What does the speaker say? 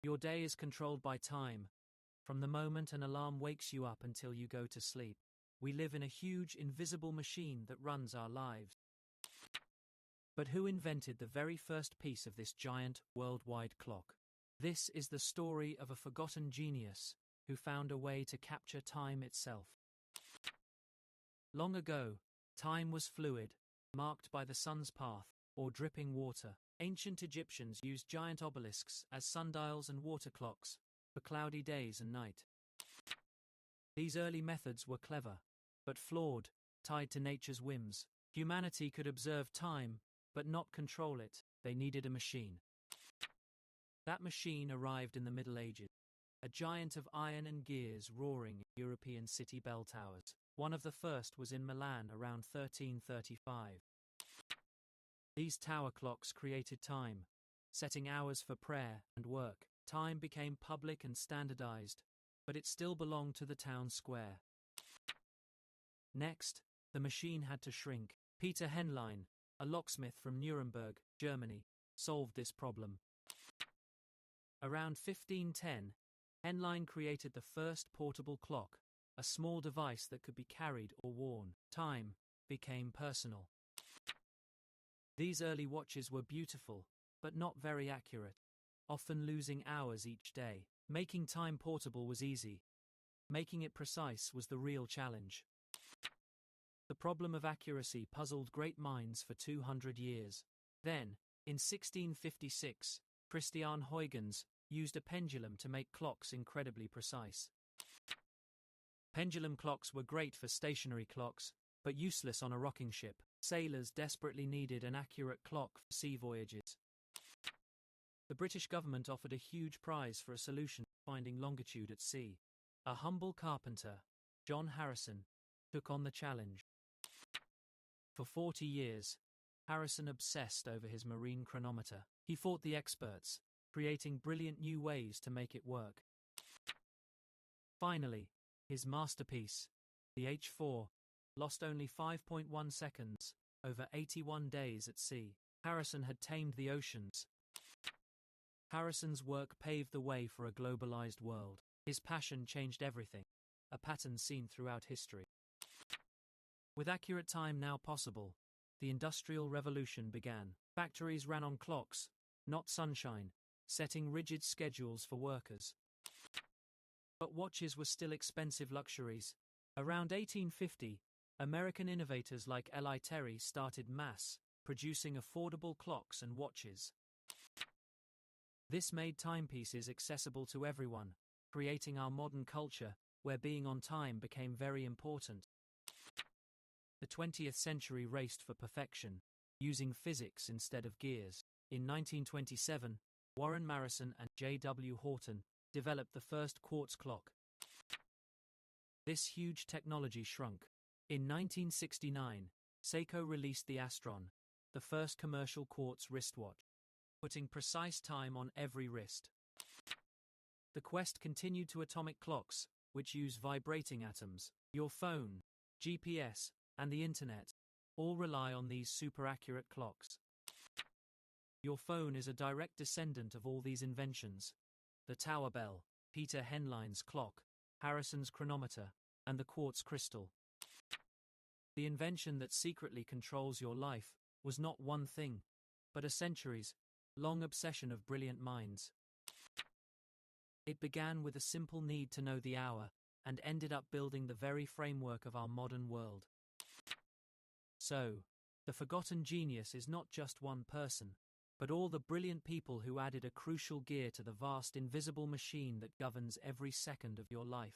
Your day is controlled by time. From the moment an alarm wakes you up until you go to sleep, we live in a huge invisible machine that runs our lives. But who invented the very first piece of this giant, worldwide clock? This is the story of a forgotten genius who found a way to capture time itself. Long ago, time was fluid, marked by the sun's path, or dripping water. Ancient Egyptians used giant obelisks as sundials and water clocks for cloudy days and night. These early methods were clever, but flawed, tied to nature's whims. Humanity could observe time, but not control it. They needed a machine. That machine arrived in the Middle Ages, a giant of iron and gears roaring in European city bell towers. One of the first was in Milan around 1335. These tower clocks created time, setting hours for prayer and work. Time became public and standardized, but it still belonged to the town square. Next, the machine had to shrink. Peter Henlein, a locksmith from Nuremberg, Germany, solved this problem. Around 1510, Henlein created the first portable clock, a small device that could be carried or worn. Time became personal. These early watches were beautiful, but not very accurate, often losing hours each day. Making time portable was easy. Making it precise was the real challenge. The problem of accuracy puzzled great minds for 200 years. Then, in 1656, Christian Huygens used a pendulum to make clocks incredibly precise. Pendulum clocks were great for stationary clocks, but useless on a rocking ship. Sailors desperately needed an accurate clock for sea voyages. The British government offered a huge prize for a solution to finding longitude at sea. A humble carpenter, John Harrison, took on the challenge. For 40 years, Harrison obsessed over his marine chronometer. He fought the experts, creating brilliant new ways to make it work. Finally, his masterpiece, the H4, lost only 5.1 seconds, over 81 days at sea. Harrison had tamed the oceans. Harrison's work paved the way for a globalized world. His passion changed everything, a pattern seen throughout history. With accurate time now possible, the Industrial Revolution began. Factories ran on clocks, not sunshine, setting rigid schedules for workers. But watches were still expensive luxuries. Around 1850, American innovators like Eli Terry started mass-producing affordable clocks and watches. This made timepieces accessible to everyone, creating our modern culture, where being on time became very important. The 20th century raced for perfection, using physics instead of gears. In 1927, Warren Marrison and J.W. Horton developed the first quartz clock. This huge technology shrunk. In 1969, Seiko released the Astron, the first commercial quartz wristwatch, putting precise time on every wrist. The quest continued to atomic clocks, which use vibrating atoms. Your phone, GPS, and the internet all rely on these super-accurate clocks. Your phone is a direct descendant of all these inventions. The tower bell, Peter Henlein's clock, Harrison's chronometer, and the quartz crystal. The invention that secretly controls your life was not one thing, but a centuries-long obsession of brilliant minds. It began with a simple need to know the hour, and ended up building the very framework of our modern world. So, the forgotten genius is not just one person, but all the brilliant people who added a crucial gear to the vast invisible machine that governs every second of your life.